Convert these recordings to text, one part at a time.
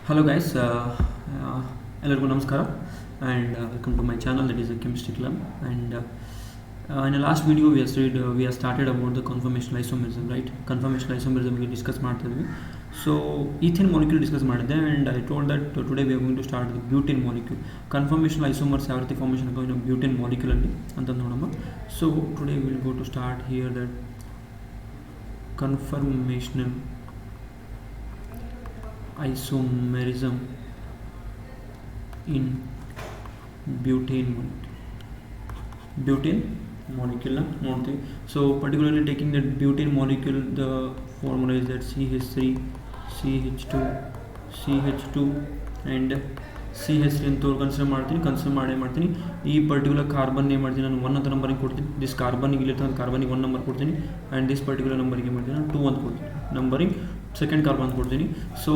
Hello guys, ಎಲ್ಲರಿಗೂ ನಮಸ್ಕಾರ and welcome to my channel, that is a chemistry club. And in the last video we have started about the conformational isomerism, right? Conformational isomerism we discuss ಮಾಡ್ತಿದ್ವಿ. So ethane molecule discuss ಮಾಡಿದ್ದೆ, and I told that today we are going to start the butane molecule. Conformational isomers ಯಾವ ರೀತಿ formation ಆಗೋ ಇನ್ನು butane molecule ಅಲ್ಲಿ ಅಂತ ನೋಡೋಣ. So today we will go to start here that conformational isomerism in butane molecule ನೋಡ್ತೀವಿ. So particularly taking that butane molecule, the formula is that CH3 CH2 and CH3 ಅಂತ consider ಮಾಡ್ತೀನಿ. ಈ particular carbon ಏನು ಮಾಡ್ತೀನಿ ನಾನು 1 ಅಂತ ನಂಬರಿಗೆ ಕೊಡ್ತೀನಿ. ದಿಸ್ ಕಾರ್ಬನ್ಗೆ ಇಲ್ಲಿರ್ತಕ್ಕಂಥ ಕಾರ್ಬನ್ಗೆ 1 ನಂಬರ್ ಕೊಡ್ತೀನಿ, ಆ್ಯಂಡ್ ದಿಸ್ ಪರ್ಟಿಕ್ಯುಲರ್ ನಂಬರಿಗೆ ಮಾಡ್ತೀನಿ ನಾನು 2 ಅಂತ ಕೊಡ್ತೀನಿ. ನಂಬರಿಂಗ್ ಸೆಕೆಂಡ್ ಕಾರ್ಬನ್ ಕೊಡ್ತೀನಿ. So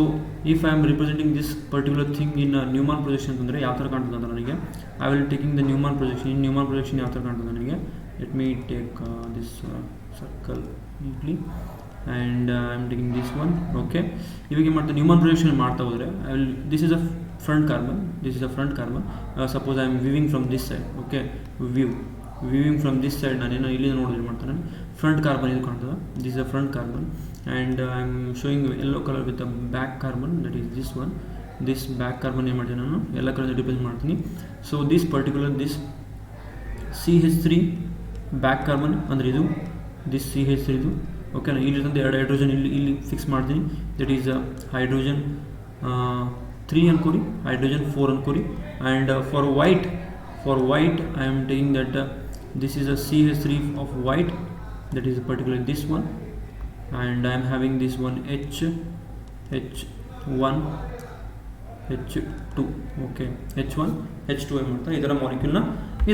if I am representing this particular thing in Newman projection ಅಂತಂದರೆ ಯಾವ ಥರ ಕಾಣ್ತದೆ ಅಂತ ನನಗೆ I will taking the Newman projection ಯಾವ ಥರ ಕಾಣ್ತದೆ ನನಗೆ. Let me take this circle neatly and I'm taking this one. Okay, ಇವಾಗ ಏನು ಮಾಡ್ತಾ ನ್ಯೂಮನ್ ಪ್ರೊಜೆಕ್ಷನ್ ಮಾಡ್ತಾ ಹೋದರೆ I will this is a front carbon. Suppose I am viewing from this side. Okay, viewing from this side ನಾನೇನೋ ಇಲ್ಲಿ ನೋಡಿದ್ರೆ ಮಾಡ್ತಾನೆ front carbon ಇದು ಕಾಣ್ತದೆ. This is a front carbon and I am showing yellow colour with a back carbon, that is this one. This back carbon ಏನು ಮಾಡ್ತೀನಿ ನಾನು ಎಲ್ಲ ಕಲರ್ ರಿಪ್ರೆಸೆಂಟ್ ಮಾಡ್ತೀನಿ. So this particular this CH3 back carbon ಅಂದರೆ ಇದು this CH3 ಇದು. ಓಕೆನಾ, ಇಲ್ಲಿರ್ತಂತ 2 ಹೈಡ್ರೋಜನ್ ಇಲ್ಲಿ ಫಿಕ್ಸ್ ಮಾಡ್ತೀನಿ. ದಟ್ ಈಸ್ ಹೈಡ್ರೋಜನ್ 3 ಅನ್ಕೋರಿ, ಹೈಡ್ರೋಜನ್ 4 ಅನ್ಕೋರಿ. And for white I am taking that this is a CH3 of white, that is particular this one. And I am having this one H1 H2. Okay, H1 H2 ಏನು ಮಾಡ್ತಾರೆ ಇದರ ಮಾಲಿಕ್ಯೂಲ್ನ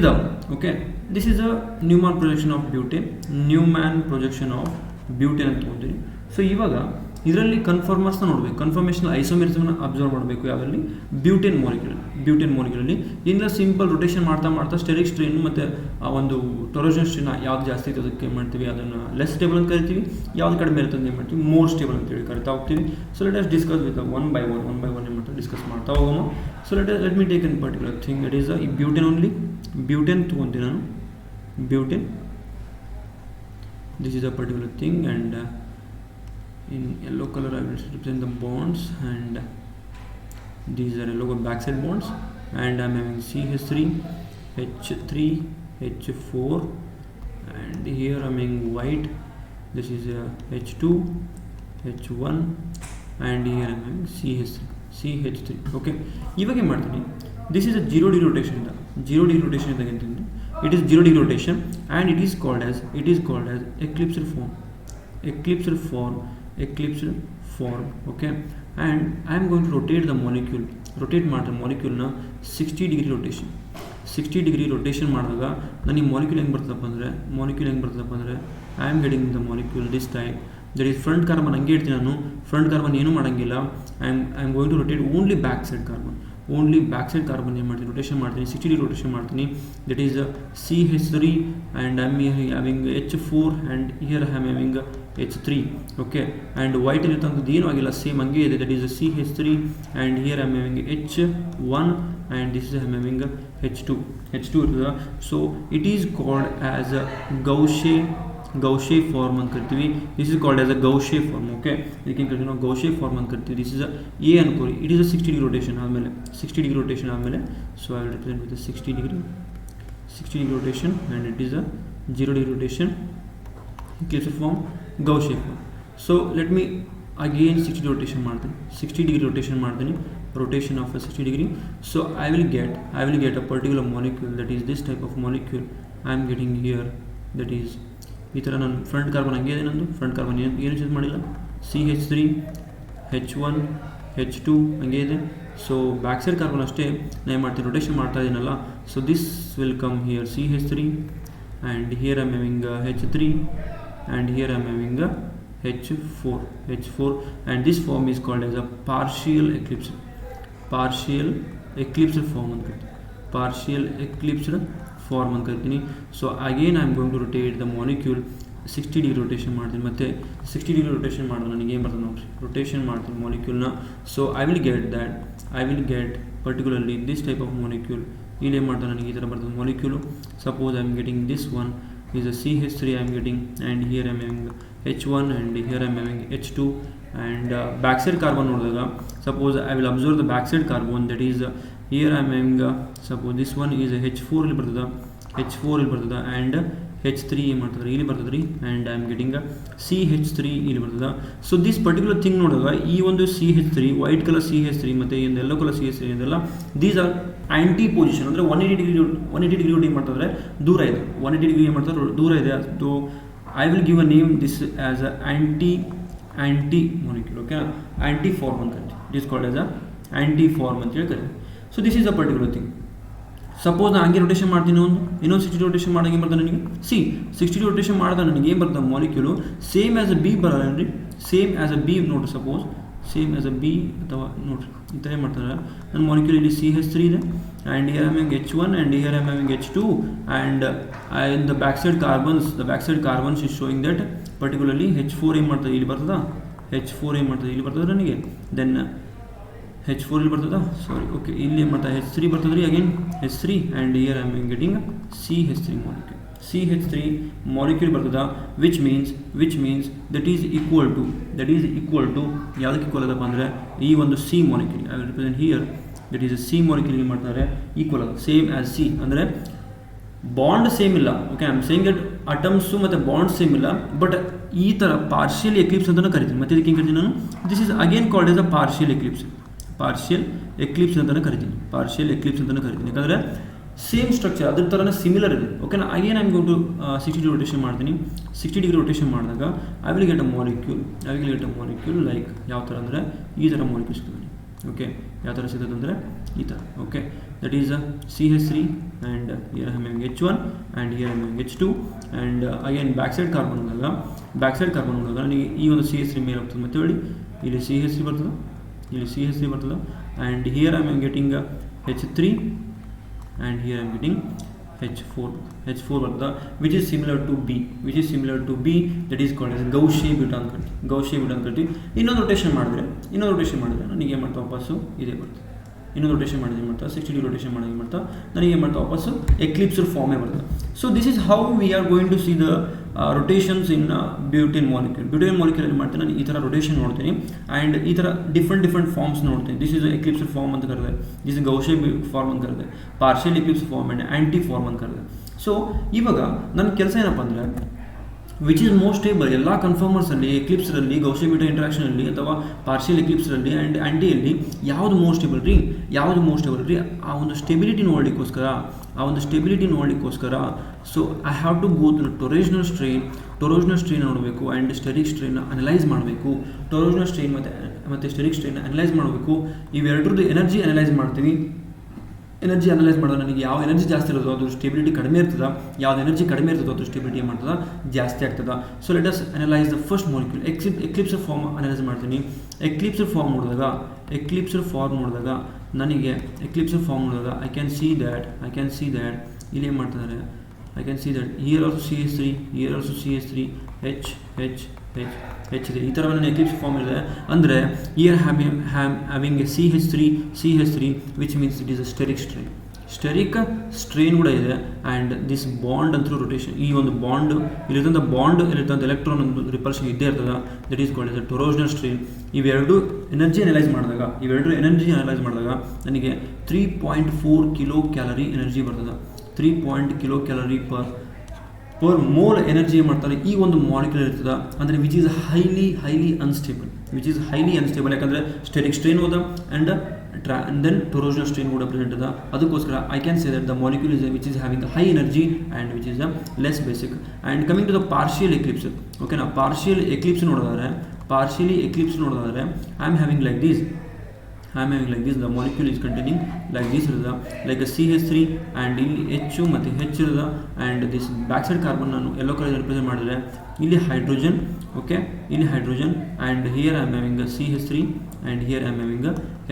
ಇದಾವೆ. Okay, this is a Newman projection of butane ಅಂತ ತೊಗೊಂತೀನಿ. So ಇವಾಗ ಇದರಲ್ಲಿ ಕನ್ಫರ್ಮರ್ಸ್ನ ನೋಡಬೇಕು, ಕನ್ಫರ್ಮೇಷನಲ್ ಐಸೋಮೆರಿಸಮ್ನ ಅಬ್ಸರ್ವ್ ಮಾಡಬೇಕು. ಯಾವಲ್ಲಿ ಬ್ಯೂಟೇನ್ ಮಾಲಿಕ್ಯೂಲಲ್ಲಿ ಇಂದ ಸಿಂಪಲ್ ರೊಟೇಷನ್ ಮಾಡ್ತಾ ಸ್ಟೆರಿಕ್ ಸ್ಟ್ರೇನ್ ಮತ್ತು ಆ ಒಂದು ಟೊರೋಜನ್ ಸ್ಟ್ರೇನ್ ಯಾವ್ದು ಜಾಸ್ತಿ ಇತ್ತು ಅದಕ್ಕೆ ಮಾಡ್ತೀವಿ, ಅದನ್ನು ಲೆಸ್ ಸ್ಟೇಬಲ್ ಅಂತ ಕರಿತೀವಿ. ಯಾವ್ದು ಕಡಿಮೆ ಇರುತ್ತೆ ಅಂತ ಏನು ಮಾಡ್ತೀವಿ, ಮೋರ್ ಸ್ಟೇಬಲ್ ಅಂತೇಳಿ ಕರಿತಾ ಹೋಗ್ತೀವಿ. So let us discuss with one by one ಏನು ಮಾಡ್ತೀವಿ ಡಿಸ್ಕಸ್ ಮಾಡ್ತಾ ಹೋಗೋಣ. So let me take in particular thing, that is ಈ ಬ್ಯೂಟೇನ್ ತೊಗೊತೀನಿ ನಾನು. Butane, this is a particular thing, and in yellow color I will represent the bonds, and these are yellow backside bonds. And I'm having CH3 H3 H4, and here I'm having white, this is H2 H1, and here I'm having CH3. okay, ಇವಾಗ ಏನು ಮಾಡ್ತೀನಿ, this is a 0 degree rotation ಇದ್ದಾಗ ಅಂತಂದರೆ it is 0 degree rotation, and it is called as eclipsed form. Okay, and I am going to rotate the molecule ಮಾಲಿಕ್ಯೂಲ್ನ 60 degree rotation ಮಾಡಿದಾಗ ನನಗೆ molecule ಹೆಂಗೆ ಬರ್ತದಪ್ಪ ಅಂದರೆ I am getting the molecule this type. That is front carbon ಹಂಗೆ ಇಡ್ತೀನಿ ನಾನು. Front carbon ಏನೂ ಮಾಡೋಂಗಿಲ್ಲ. I am going to rotate only back side carbon ಏನು ಮಾಡ್ತೀನಿ, ರೊಟೇಷನ್ ಮಾಡ್ತೀನಿ, 60 degree rotation ಮಾಡ್ತೀನಿ. That is CH3, and I am having H4, and here I am having H3. Okay, and white ಇರ್ತಕ್ಕಂಥದ್ದು ಏನೂ ಆಗಿಲ್ಲ, same ಹಂಗೆ ಇದೆ. That is CH3, and here I am having H1, and this is I am having H2 ಇರ್ತದೆ. So it is called as a gauche form ಅಂತ ಕರಿತೀವಿ. This is called as a gauche form. Okay, ಇದಕ್ಕೆ ಕರಿತೀವಿ ನಾವು gauche form ಅಂತ ಕರಿತೀವಿ. This is a ಅನ್ಕೋರಿ. It is a 60 degree rotation ಆದಮೇಲೆ so I will represent with 60 degree rotation, and it is a 0 degree rotation, eclipsed form, gauche form. So let me again 60 degree rotation ಮಾಡ್ತೀನಿ, rotation of a 60 degree. So I will get a particular molecule, that is this type of molecule I am getting here. that is ಈ ಥರ ನಾನು front carbon ಹಂಗೆ ಇದೆ, ನಂದು front carbon ಏನು change ಮಾಡಿಲ್ಲ. CH3 H1 H2 ಹಂಗೆ ಇದೆ. ಸೊ ಬ್ಯಾಕ್ ಸೈಡ್ ಕಾರ್ಬನ್ ಅಷ್ಟೇ ನಾನು ಏನು ಮಾಡ್ತೀನಿ, ರೊಟೇಷನ್ ಮಾಡ್ತಾ ಇದ್ದೀನಲ್ಲ. So this will come here CH3, and here I am having H3, and here I am having H4, and this form is called as a partial eclipsed form ಅಂತ ಕರಿತೀವಿ. Form ಅಂತ ಕರಿತೀನಿ. So again I am going to rotate the molecule 60 degree rotation ಮಾಡ್ತೀನಿ, ಮತ್ತು 60 degree rotation ಮಾಡಿದ್ರೆ ನನಗೆ ಏನು ಬರ್ತದೆ ನೋಡಿರಿ, ರೊಟೇಷನ್ ಮಾಡ್ತೀನಿ ಮಾಲಿಕ್ಯೂಲ್ನ. So I will get particularly this type of molecule. ಇಲ್ಲಿ ಏನು ಮಾಡ್ತಾರೆ ನನಗೆ ಈ ಥರ ಬರ್ತದೆ molecule. Suppose I am getting this one is a CH3 I am getting, and here I am having H1 and here I am having H2, and backside carbon ನೋಡಿದಾಗ suppose I will observe the backside carbon, that is here I am having suppose this one is H4 ಇಲ್ಲಿ ಬರ್ತದೆ, and H3 ಏನು ಮಾಡ್ತದೆ ಇಲ್ಲಿ ಬರ್ತದೆ ರೀ, and I am getting CH3 ಇಲ್ಲಿ ಬರ್ತದೆ. ಸೊ ದಿಸ್ ಪರ್ಟಿಕ್ಯುಲರ್ ಥಿಂಗ್ ನೋಡಿದಾಗ ಈ ಒಂದು CH3 ವೈಟ್ ಕಲರ್ CH3 ಮತ್ತು ಒಂದು ಯೆಲ್ಲೋ ಕಲರ್ CH3 ಇದೆಲ್ಲ ದೀಸ್ ಆರ್ ಆ್ಯಂಟಿ ಪೊಸಿಷನ್, ಅಂದರೆ 180 ಡಿಗ್ರಿ ಏನು ಮಾಡ್ತಾರೆ ದೂರ ಇದೆ, 180 ಡಿಗ್ರಿ ಏನು ಮಾಡ್ತಾರೆ ದೂರ ಇದೆ. So I will give a name this as a anti molecule. Okay, anti form ಅಂತ ಕರಿತೀವಿ, it is called as a anti form ಅಂತೇಳಿ ಕರಿತೀವಿ. So this is a particular thing. Suppose ನಾನು ಹಂಗೆ ರೊಟೇಷನ್ ಮಾಡ್ತೀನಿ, ಇನ್ನೊಂದು 60 ರೊಟೇಷನ್ ಮಾಡೋಕೆ ಏನು ಬರ್ತದೆ ನನಗೆ, 60 ರೊಟೇಷನ್ ಮಾಡಿದಾಗ ನನಗೆ ಏನು ಬರ್ತದೆ molecule same as a B ಬರೋಲ್ಲ, ಸೇಮ್ ಆ್ಯಸ್ ಅ ಬಿ ನೋಡಿರಿ. Suppose same as a B ಅಥವಾ ನೋಡಿರಿ ಈ ಥರ ಏನು ಮಾಡ್ತಾರೆ ನನ್ನ ಮಾಲಿಕ್ಯೂಲ್ ಇಲ್ಲಿ CH3 ಇದೆ, and here I am having H1 and here I am having H2, and in the backside carbons is showing that particularly H4 ಏನು ಮಾಡ್ತದೆ ಇಲ್ಲಿ ಬರ್ತದ, H4 ಏನು ಮಾಡ್ತದೆ ಇಲ್ಲಿ ಬರ್ತದೆ ನನಗೆ, ದೆನ್ H4 ಇಲ್ಲಿ ಬರ್ತದ, ಸಾರಿ ಓಕೆ ಇಲ್ಲಿ ಏನು ಮಾಡ್ತಾ H3 ಬರ್ತದೆ ರೀ, again H3, and here I am getting CH3 molecule ಬರ್ತದ, which means that is equal to ಯಾವುದಕ್ಕೆ ಈಕ್ವಲ್ ಅದಪ್ಪ ಅಂದರೆ ಈ ಒಂದು C molecule. I will represent here that is C molecule ಏನು ಮಾಡ್ತಾರೆ ಈಕ್ವಲ್ ಅದ, ಸೇಮ್ ಆ್ಯಸ್ C, ಅಂದರೆ ಬಾಂಡ್ ಸೇಮ್ ಇಲ್ಲ. Okay, I am saying that atoms ಮತ್ತು ಬಾಂಡ್ ಸೇಮ್ ಇಲ್ಲ, ಬಟ್ ಈ ಥರ ಪಾರ್ಷಿಯಲ್ ಎಕ್ಲಿಪ್ಸ್ ಅಂತಲೂ ಕರಿತೀನಿ. ಮತ್ತೆ ಇದಕ್ಕೆ ಏನು ಕರಿತೀನಿ ನಾನು, this is again called as a partial Eclipse ಅಂತಲೇ ಕರಿತೀನಿ, ಯಾಕಂದರೆ ಸೇಮ್ ಸ್ಟ್ರಕ್ಚರ್ ಅದ್ರ ಥರನೇ ಸಿಮಿಲರ್ ಇದೆ. ಓಕೆನಾ, again I am going to 60 degree rotation ಮಾಡ್ತೀನಿ. 60 ಡಿಗ್ರಿ ರೊಟೇಷನ್ ಮಾಡಿದಾಗ I will get a molecule like ಯಾವ ಥರ ಅಂದರೆ ಈ ಥರ ಮಾಲಿಕ್ಯೂಲ್ ಸಿಗ್ತದೆ. ಓಕೆ, ಯಾವ ಥರ ಸಿಗ್ತದೆ ಅಂದರೆ ಈ ಥರ. Okay, that is CH3, and here I am having H1 and here I am having H2, and again back side carbon ಹೋದಾಗ ನನಗೆ ಈ ಒಂದು CH3 ಮೇಲೆ ಹೋಗ್ತದೆ. ಮತ್ತೆ ಹೇಳಿ ಇಲ್ಲಿ CH3 ಬರ್ತದೆ, and here I am getting H3, and here I am getting H4 ಬರ್ತದೆ, which is similar to B, that is called as Gaussian butane ಕಟ್ಟಿ. ಇನ್ನೊಂದು ರೊಟೇಷನ್ ಮಾಡಿದ್ರೆ ನನಗೆ ಏನು ಮಾಡ್ತಾ ವಾಪಸ್ಸು ಇದೇ ಬರ್ತದೆ. ಇನ್ನೊಂದು ರೊಟೇಷನ್ ಮಾಡಿದ್ರೆ ಏನು ಮಾಡ್ತಾ 60 ಡಿಗ್ರಿ ರೊಟೇಷನ್ ಮಾಡಿ ಏನು ಮಾಡ್ತಾ ನನಗೆ ಏನು ಮಾಡ್ತಾ ವಾಪಸ್ಸು ಎಕ್ಲಿಪ್ಸ್ ಫಾರ್ಮೇ ಬರ್ತದೆ. So this is how we are going to see the rotations in butane molecule ಏನು ಮಾಡ್ತೀನಿ ನಾನು ಈ ಥರ ರೊಟೇಷನ್ ನೋಡ್ತೀನಿ, ಆ್ಯಂಡ್ ಈ ಥರ ಡಿಫ್ರೆಂಟ್ ಫಾರ್ಮ್ಸ್ ನೋಡ್ತೀನಿ. ದಿಸ್ ಇಸ್ ಎಕ್ಲಿಪ್ಸ್ ಫಾರ್ಮ್ ಅಂತ ಕರೆದೆ, ದಿಸ್ ಇಸ್ ಗೌಶಿಯನ್ ಫಾರ್ಮ್ ಅಂತ ಕರೆದೆ, partial eclipse form and anti form ಅಂತ ಕರೆದೆ. ಸೊ ಇವಾಗ ನನ್ನ ಕೆಲಸ ಏನಪ್ಪ ಅಂದರೆ ವಿಚ್ ಈಸ್ ಮೋಸ್ಟ್ ಸ್ಟೇಬಲ್ ಎಲ್ಲ ಕನ್ಫರ್ಮರ್ಸಲ್ಲಿ, ಎಕ್ಲಿಪ್ಸ್ರಲ್ಲಿ, ಗೌಶಿಯನ್ ಬೀಟಾ ಇಂಟ್ರಾಕ್ಷನಲ್ಲಿ ಅಥವಾ ಪಾರ್ಷಿಯಲ್ ಎಕ್ಲಿಪ್ಸ್ರಲ್ಲಿ ಆ್ಯಂಡ್ ಆ್ಯಂಟಿಯಲ್ಲಿ ಯಾವುದು ಮೋಸ್ಟ್ ಸ್ಟೇಬಲ್ ರೀ ಆ ಒಂದು ಸ್ಟೆಬಿಲಿಟಿ ನೋಡಲಿಕ್ಕೋಸ್ಕರ so I have to go to torsional strain ನೋಡಬೇಕು, ಆ್ಯಂಡ್ ಸ್ಟೆರಿಕ್ ಸ್ಟ್ರೈನ್ ಅನಲೈಸ್ ಮಾಡಬೇಕು. ಟೊರೋಜನಲ್ ಸ್ಟ್ರೈನ್ ಮತ್ತು ಸ್ಟೆರಿಕ್ ಸ್ಟ್ರೈನ್ ಅನಲೈಸ್ ಮಾಡಬೇಕು. ಇವೆರಡರದ್ದು ಎನರ್ಜಿ ಅನಲೈಸ್ ಮಾಡ್ತೀವಿ. ಎನರ್ಜಿ ಅನಲೈಸ್ ಮಾಡೋದು ನನಗೆ ಯಾವ ಎನರ್ಜಿ ಜಾಸ್ತಿ ಇರೋದು ಅದು ಸ್ಟೆಬಿಲಿಟಿ ಕಡಿಮೆ ಇರ್ತದೆ, ಯಾವ್ದು ಎನರ್ಜಿ ಕಡಿಮೆ ಇರ್ತದೋ ಅದು ಸ್ಟೆಬಿಲಿಟಿ ಏನು ಮಾಡ್ತದೆ ಜಾಸ್ತಿ ಆಗ್ತದೆ. So let us analyse the first molecule. Eclipse form analyse ಮಾಡ್ತೀನಿ. ಎಕ್ಲಿಪ್ಸ್ ಫಾರ್ಮ್ ನೋಡಿದಾಗ ನನಗೆ ಐ ಕ್ಯಾನ್ ಸಿ ದ್ಯಾಟ್ ಇಲ್ಲಿ ಏನು ಮಾಡ್ತಿದ್ದಾರೆ, I can see that here also CH3, H ಇದೆ. ಈ ಥರ ನನ್ನ ಎಕ್ಲಿಪ್ಸ್ ಫಾರ್ಮ್ ಇದೆ ಅಂದರೆ here having a CH3 which means it is a steric strain ಕೂಡ ಇದೆ. ಆ್ಯಂಡ್ ದಿಸ್ ಬಾಂಡ್ ಅಂತೂ ರೊಟೇಷನ್, ಈ ಒಂದು ಬಾಂಡ್ ಇಲ್ಲಿರ್ತಂಥ ಎಲೆಕ್ಟ್ರಾನ್ ಒಂದು ರಿಪಲ್ಷನ್ ಇದ್ದೇ ಇರ್ತದೆ, that is called as a torsional strain. ಇವೆರಡು ಎನರ್ಜಿ ಅನಲೈಸ್ ಮಾಡಿದಾಗ ನನಗೆ 3.4 ಕಿಲೋ ಕ್ಯಾಲರಿ ಎನರ್ಜಿ ಬರ್ತದೆ. 3 kilo calorie per mole energy ಮಾಡ್ತಾರೆ ಈ ಒಂದು ಮಾಲಿಕ್ಯೂಲ್ ಇರ್ತದೆ. ಅಂದರೆ ವಿಚ್ ಈಸ್ ಹೈಲಿ ಅನ್ಸ್ಟೇಬಲ್ ಯಾಕಂದರೆ ಸ್ಟೆರಿಕ್ ಸ್ಟ್ರೈನ್ ಹೋದ ಆ್ಯಂಡ್ ದೆನ್ ಟೊರೋಜನಲ್ ಸ್ಟ್ರೈನ್ ಕೂಡ ಪ್ರೆಸೆಂಟ್ ಅದ. ಅದಕ್ಕೋಸ್ಕರ I can say that the molecule is which is having high energy and which is less basic. And coming to the partial eclipse. ಓಕೆನಾ, partially eclipse ನೋಡೋದಾದ್ರೆ I am having like this. The molecule is containing like this ಇರ್ತದೆ, like a CH3 and ಇಲ್ಲಿ H ಮತ್ತು H ಇರ್ತದೆ. And this back side carbon ನಾನು yellow colour represent ಮಾಡಿದ್ರೆ ಇಲ್ಲಿ hydrogen. Okay, ಇಲ್ಲಿ hydrogen and here I am having CH3 and here I am having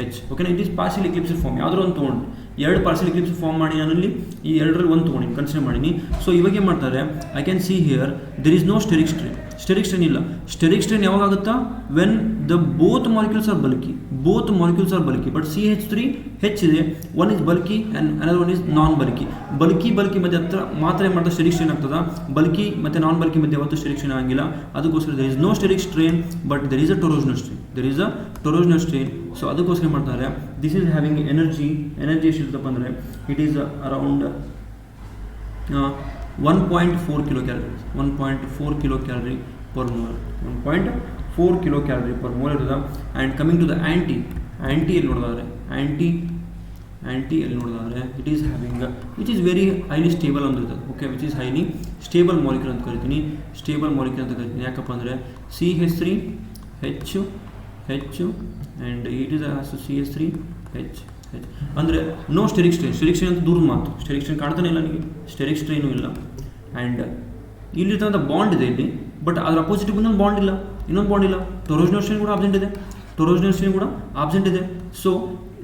H. ಓಕೆನಾ, it is partial eclipse form. ಯಾವುದೋ ಒಂದು ತೊಗೊಂಡು ಎರಡು ಪಾರ್ಷಿಯಲ್ ಎಕ್ಲಿಪ್ಸ್ ಫಾರ್ಮ್ ಮಾಡಿ ನಾನಲ್ಲಿ ಈ ಎರಡರಲ್ಲಿ ಒಂದು ತೊಗೊಂಡಿನಿ ಕನ್ಸಿಡರ್ ಮಾಡೀನಿ. ಸೊ ಇವಾಗ ಏನು ಮಾಡ್ತಾರೆ, I can see here there is no steric strain. Steric strain ಇಲ್ಲ. ಸ್ಟೆರಿಕ್ ಸ್ಟ್ರೇನ್ ಯಾವಾಗ ಆಗುತ್ತಾ, when the both molecules are bulky. Both molecules are bulky, but CH3 H ಇದೆ, one is bulky and another one is non bulky. Bulky ಮಧ್ಯೆ ಹತ್ರ ಮಾತ್ರ ಏನು ಮಾಡ್ತಾರೆ steric strain ಆಗ್ತದ. ಬಲ್ಕಿ ಮತ್ತು ನಾನ್ ಬಲ್ಕಿ ಮಧ್ಯೆ ಯಾವತ್ತೂ ಸ್ಟೆರಿಕ್ ಸ್ಟ್ರೇನ್ ಆಗಿಲ್ಲ. ಅದಕ್ಕೋಸ್ಕರ there is no steric strain, but there is a torsional strain. There is a torsional strain. So ಅದಕ್ಕೋಸ್ಕರ ಮಾಡ್ತಾರೆ, ದಿಸ್ ಈಸ್ ಹ್ಯಾವಿಂಗ್ ಎನರ್ಜಿ ಎಷ್ಟಿರ್ತಪ್ಪ ಅಂದರೆ it is around 1.4 kilo calories. 1.4 kilo calorie per mole. 1.4 kilo calorie per mole ಇರ್ತದೆ. And coming to the anti ಎಲ್ಲಿ ನೋಡಿದ್ರೆ ಎಲ್ಲಿ ನೋಡಿದ್ರೆ it is having which is very highly stable ಅಂದಿರ್ತದೆ. Okay, which is highly stable molecule ಅಂತ ಕರಿತೀನಿ. Stable molecule ಅಂತ ಕರಿತೀನಿ. ಯಾಕಪ್ಪ ಅಂದರೆ CH3 H and it is CH3 H ಅಂದರೆ no steric strain. Steric strain ಅಂತ ದೂರ ಮಾತು. ಸ್ಟೆರಿಕ್ ಸ್ಟ್ರೇನ್ ಕಾಣ್ತಾನೆ ಇಲ್ಲ ನನಗೆ, ಸ್ಟೆರಿಕ್ ಸ್ಟ್ರೇನು ಇಲ್ಲ. ಆ್ಯಂಡ್ ಇಲ್ಲಿರ್ತಂಥ ಬಾಂಡ್ ಇದೆ ಇಲ್ಲಿ, ಬಟ್ ಅದರ ಅಪೋಸಿಟ್ ಇನ್ನೊಂದು ಬಾಂಡ್ ಇಲ್ಲ. ಟೊರೋಜನಸ್ ಸ್ಟ್ರೇನ್ ಕೂಡ ಆಬ್ಸೆಂಟ್ ಇದೆ. So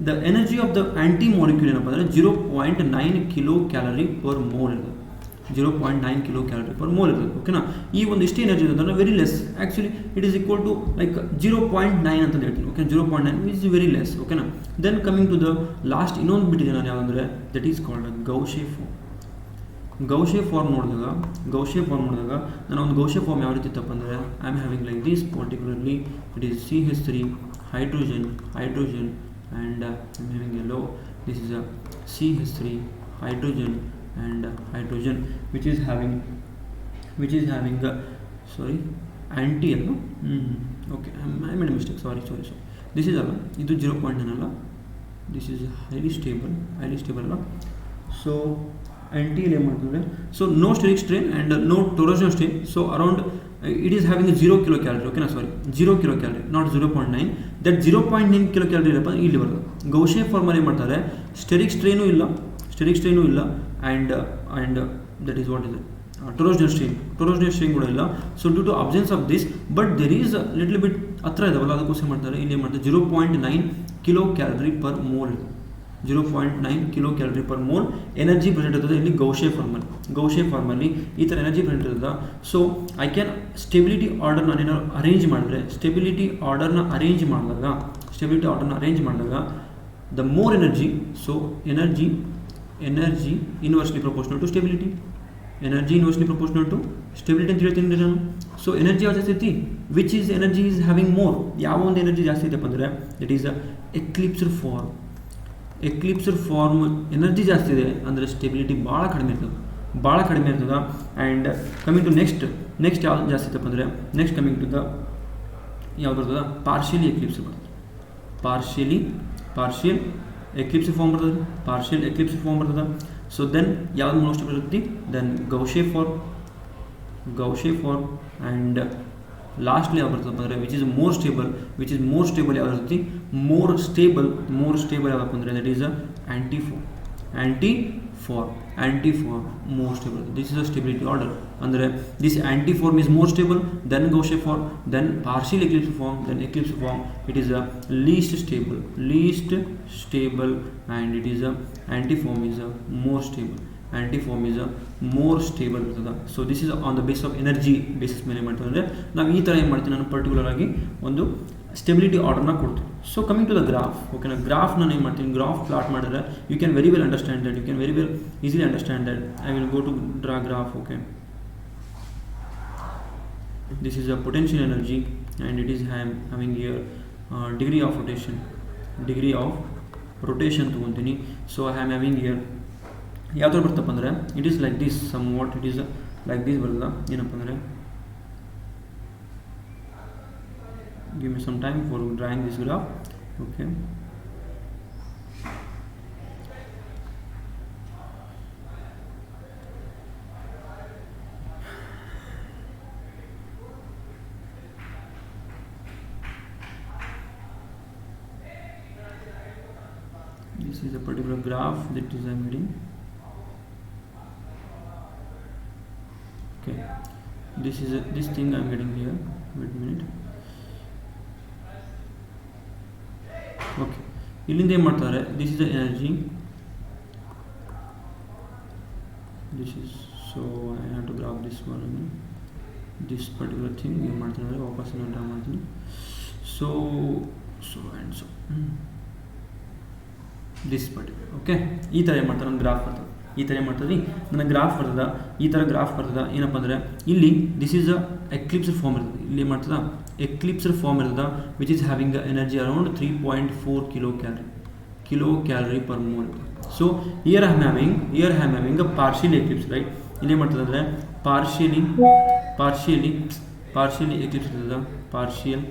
the energy of the anti molecule ಏನಪ್ಪ ಅಂದರೆ 0.9 ಕಿಲೋ ಕ್ಯಾಲರಿ ಪರ್ ಮೋಲ್ ಇರ್ತದೆ. 0.9 ಕಿಲೋ ಕ್ಯಾಲರಿ ಪರ್ ಮೋಲ್ ಇರ್ತದೆ. ಓಕೆನಾ, ಈ ಒಂದು ಇಷ್ಟೇ ಎನರ್ಜಿ ಅಂತಂದರೆ very less. Actually it is equal to like 0.9 ಅಂತ ಹೇಳ್ತೀನಿ. Okay, 0.9 is very less. ಓಕೆನಾ, then coming to the last ಇನ್ನೊಂದು ಬಿಟ್ಟಿದೆ ನಾನು ಯಾವುದಂದರೆ that is called gauche form. Gauche form ನೋಡಿದಾಗ ನಾನು ಒಂದು ಗೌಶೆ ಫಾರ್ಮ್ ಯಾವ ರೀತಿ ಇತ್ತಪ್ಪ ಅಂದರೆ I am having like this particularly it is CH3 hydrogen and I'm having yellow. This is a CH3 hydrogen and hydrogen which is having sorry anti allo okay I made a mistake, sorry. This is alla idu 0.9 alla, this is highly stable alla. So anti ile ಮಾಡ್ತಾರೆ. So no steric strain and no torsional strain. So around it is having a 0 kilocalorie. Okay, 0 kilocalorie, not 0.9. that 0.9 kilocalorie ಇರಪ್ಪ ಇಲ್ಲಿ ಬರ್ತದೆ. ಗೌಶೆ ಫಾರ್ಮಲ್ಲಿ ಏನು ಮಾಡ್ತಾರೆ, steric strain ಇಲ್ಲ and that is what is it, torsional strain ಕೂಡ ಇಲ್ಲ. So due to absence of this, but there is little bit ಹತ್ರ ಇದಾವಲ್ಲ, ಅದಕ್ಕೋಸ್ಕರ ಮಾಡ್ತಾರೆ ಇಲ್ಲಿ ಏನು ಮಾಡ್ತಾರೆ 0.9 kilo calorie per mole. 0.9 kilo calorie per mole energy present ಇರ್ತದೆ ಇಲ್ಲಿ ಗೌಶೆ ಫಾರ್ಮಲ್ಲಿ ಈ ಥರ ಎನರ್ಜಿ ಪ್ರೆಸೆಂಟ್ ಇರ್ತದೆ. So I can stability order ನಾನೇನಾದ್ರು ಅರೇಂಜ್ ಮಾಡಿದ್ರೆ, ಸ್ಟೆಬಿಲಿಟಿ ಆರ್ಡರ್ನ ಅರೇಂಜ್ ಮಾಡಿದಾಗ the more energy, so energy inversely proportional to stability. ಅಂತ ಹೇಳ್ತೀನಿ ನಾನು. ಸೊ ಎನರ್ಜಿ ಯಾವ ಜಾಸ್ತಿ ಐತಿ, which is energy is having more. ಯಾವ ಒಂದು ಎನರ್ಜಿ ಜಾಸ್ತಿ ಇದೆಯಪ್ಪ ಅಂದರೆ that is a eclipsed form energy ಜಾಸ್ತಿ ಇದೆ ಅಂದರೆ ಸ್ಟೆಬಿಲಿಟಿ ಭಾಳ ಕಡಿಮೆ ಇರ್ತದೆ. ಆ್ಯಂಡ್ ಕಮಿಂಗ್ ಟು ನೆಕ್ಸ್ಟ್ ಯಾವ್ದು ಜಾಸ್ತಿ ಇತ್ತಪ್ಪ ಅಂದರೆ ನೆಕ್ಸ್ಟ್ ಕಮಿಂಗ್ ಟು ದ ಯಾವ್ದು ಬರ್ತದೆ, ಪಾರ್ಷಿಯಲ್ ಎಕ್ಲಿಪ್ಸ್ ಬರ್ತದೆ. ಪಾರ್ಷಿಯಲ್ ಎಕ್ಲಿಪ್ಸ್ ಫಾರ್ಮ್ ಬರ್ತದೆ. ಸೊ ದೆನ್ ಯಾವ್ದು ಮೋಸ್ಟ್ ಬರುತ್ತೆ, then gauche form and lastly ಯಾವ ಬರ್ತದೆ ಅಂದರೆ ವಿಚ್ ಈಸ್ ಮೋರ್ ಸ್ಟೇಬಲ್ ಯಾವ ಇರುತ್ತೆ, ಮೋರ್ ಸ್ಟೇಬಲ್ ಯಾವಪ್ಪ ಅಂದರೆ that is a anti form more stable. This is a stability order ಅಂದರೆ this anti form is more stable, then gauche form, then partial eclipse form, then eclipse form. It is a least stable and it is a anti form is a more stable ಇರ್ತದೆ. So this is on the base of energy basis ಮೇಲೆ ಮಾಡ್ತೀವಿ ಅಂದರೆ ನಾವು ಈ ಥರ ಏನು ಮಾಡ್ತೀನಿ, ನಾನು ಪರ್ಟಿಕ್ಯುಲರ್ ಆಗಿ ಒಂದು ಸ್ಟೆಬಿಲಿಟಿ ಆರ್ಡರ್ನ ಕೊಡ್ತೀನಿ. So coming to the graph, ಓಕೆನಾ, ಗ್ರಾಫ್ ನಾನು ಏನು ಮಾಡ್ತೀನಿ, ಗ್ರಾಫ್ ಪ್ಲಾಟ್ ಮಾಡಿದ್ರೆ you can very well understand that, easily understand that. I will go to draw graph. Okay, this is a potential energy and it is having here degree of rotation ತಗೊಂತೀನಿ. So I am having here ಯಾವ ಥರ ಬರ್ತಪ್ಪ ಅಂದರೆ it is like this, somewhat it is like this ಬರ್ತದ. ಏನಪ್ಪ ಅಂದರೆ give me some time for drawing this graph. Okay, this is a particular graph that is I'm reading. Okay, this thing I'm getting here. Wait a minute. Okay, ಇಲ್ಲಿಂದ ಏನು ಮಾಡ್ತಾರೆ, this is the energy this is so I have to graph this one this particular thing ಏನು ಮಾಡ್ತೀನಿ ಅಂದರೆ ವಾಪಸ್ ನಾನು draw ಮಾಡ್ತೀನಿ. So and so this particular okay ಈ ಥರ ಏನು ಮಾಡ್ತಾರೆ ನನ್ನ ಗ್ರಾಫ್ ಬರ್ತದೆ, ಈ ಥರ ಏನು ಮಾಡ್ತದೆ ನನ್ನ ಗ್ರಾಫ್ ಬರ್ತದೆ, ಈ ಥರ ಗ್ರಾಫ್ ಬರ್ತದೆ. ಏನಪ್ಪ ಅಂದರೆ ಇಲ್ಲಿ this is a eclipsed form ಇರ್ತದೆ, ಇಲ್ಲಿ ಏನು ಮಾಡ್ತದೆ ಎಕ್ಲಿಪ್ಸ್ಡ್ ಫಾರ್ಮ್ ಇರ್ತದೆ which is having energy around 3.4 kilo calorie per mole. So here I am having a partial eclipse right. ಇಲ್ಲಿ ಏನು ಮಾಡ್ತದೆ ಅಂದರೆ ಪಾರ್ಷಿಯಲಿ ಎಕ್ಲಿಪ್ಸ್ ಇರ್ತದೆ, ಪಾರ್ಷಿಯಲ್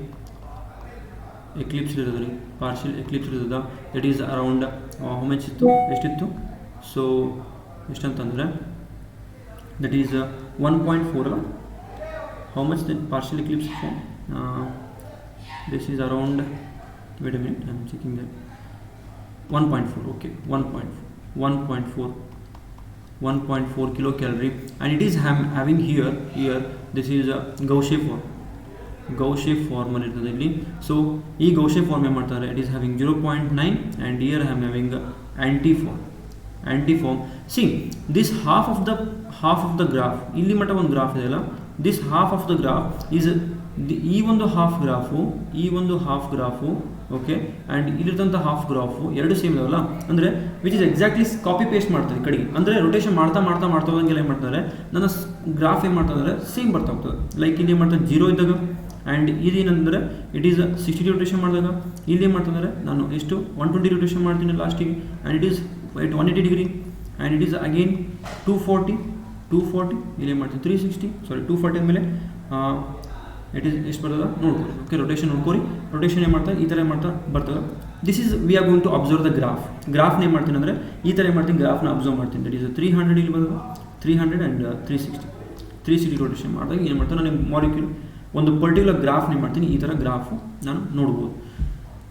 ಎಕ್ಲಿಪ್ಸ್ ಇರ್ತದೆ that is around how much ಇತ್ತು, ಎಷ್ಟಿತ್ತು? ಸೊ ಎಷ್ಟಂತಂದರೆ ದಟ್ ಈಸ್ 1.4 ಅಲ್ಲ, how much then partial eclipse form this is around wait a minute I am checking that 1.4 okay 1.4 kilocalorie and it is having here this is a Gaussian form ಇರ್ತದೆ ಇಲ್ಲಿ. So ಈ Gaussian form ಏನು ಮಾಡ್ತಾರೆ, it is having 0.9 and here I am having anti form. See this half of the graph, ಇಲ್ಲಿ ಮಟ್ಟ ಒಂದು graph ಇದೆಯಲ್ಲ, this half of the graph is ಈ ಒಂದು ಹಾಫ್ ಗ್ರಾಫು ಓಕೆ ಆ್ಯಂಡ್ ಇಲ್ಲಿರ್ತಂಥ ಹಾಫ್ ಗ್ರಾಫು ಎರಡು ಸೇಮ್ ಇದಾವಲ್ಲ, ಅಂದರೆ which is exactly copy paste ಮಾಡ್ತಾರೆ ಕಡೆಗೆ, ಅಂದರೆ ರೊಟೇಷನ್ ಮಾಡ್ತಾ ಹೋದಂಗೆಲ್ಲ ಏನು ಮಾಡ್ತಾರೆ ನನ್ನ ಗ್ರಾಫ್ ಏನು ಮಾಡ್ತಾರೆ ಸೇಮ್ ಬರ್ತಾ ಹೋಗ್ತದೆ. ಲೈಕ್ ಇಲ್ಲಿ ಏನು ಮಾಡ್ತಾರೆ 0 ಇದ್ದಾಗ ಆ್ಯಂಡ್ ಇದೇನಂದರೆ ಇಟ್ ಈಸ್ 60 ರೊಟೇಷನ್ ಮಾಡಿದಾಗ ಇಲ್ಲಿ ಏನು ಮಾಡ್ತಂದರೆ ನಾನು ಎಷ್ಟು 120 ರೊಟೇಷನ್ ಮಾಡ್ತೀನಿ ಲಾಸ್ಟಿಗೆ and it is 180 degree and it is again 240 ಇಲ್ಲಿ ಏನು ಮಾಡ್ತೀನಿ 240 ಮೇಲೆ ಇಟ್ ಈಸ್ ಎಷ್ಟು ಬರ್ತದೆ ನೋಡ್ಕೊಳ್ಳಿ. ಓಕೆ ರೊಟೇಷನ್ ನೋಡ್ಕೊಳ್ಳಿ, ರೊಟೇಷನ್ ಏನು ಮಾಡ್ತಾರೆ ಈ ಥರ ಬರ್ತದೆ. This is we are going to observe the ಗ್ರಾಫ್ನ ಏನು ಮಾಡ್ತೀನಿ ಅಂದರೆ ಈ ಥರ ಏನು ಮಾಡ್ತೀನಿ ಗ್ರಾಫ್ನ ಅಬ್ಸರ್ವ್ ಮಾಡ್ತೀನಿ. ದಟ್ ಈಸ್ 300 ಇಲ್ಲಿ ಬರ್ತದೆ 300 ಆ್ಯಂಡ್ 360 ರೊಟೇಷನ್ ಮಾಡಿದಾಗ ಏನು ಮಾಡ್ತಾರೆ ನಾನು ಮಾಲಿಕ್ಯೂಲ್ ಒಂದು ಪರ್ಟಿಕ್ಯುಲರ್ ಗ್ರಾಫ್ನ ಏನು ಮಾಡ್ತೀನಿ ಈ ಥರ ಗ್ರಾಫು ನಾನು ನೋಡ್ಬೋದು.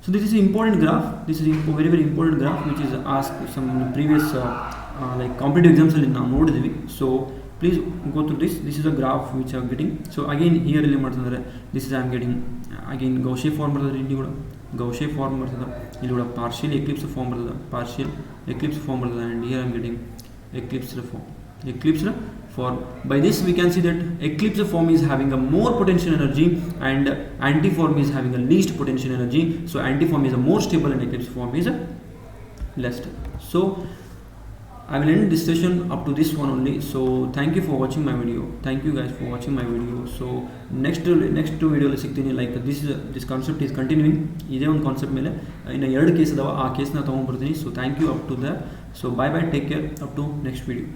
So this is important graph, this is very important graph which is ask some previous like competitive ಎಕ್ಸಾಮ್ಸಲ್ಲಿ ನಾವು ನೋಡಿದ್ವಿ. So please go through this is a graph which I am getting. So again here ಇಲ್ಲಿ ಮಾಡ್ತಂದ್ರೆ this is I am getting again Gaussian form ಬರ್ತದೆ, ಇಲ್ಲಿ ಕೂಡ Gaussian form ಬರ್ತದೆ, ಇಲ್ಲಿ ಕೂಡ partial eclipse form ಬರ್ತದೆ and here I am getting eclipsed form. By this we can see that eclipsed form is having a more potential energy and antiform is having a least potential energy. So antiform is a more stable and eclipsed form is a less stable. So I will end this session up to this one only. So thank you for watching my video. Thank you guys for watching my video. So next video ಅಲ್ಲಿ ಸಿಗ್ತೀನಿ. Like this concept is continuing. ಇದೇ ಒಂದು concept ಮೇಲೆ ಇನ್ನು 2 case ಅದಾವ, ಆ ಕೇಸ್ನ ತೊಗೊಂಡ್ಬರ್ತೀನಿ. So thank you up to the. So bye, take care up to next video.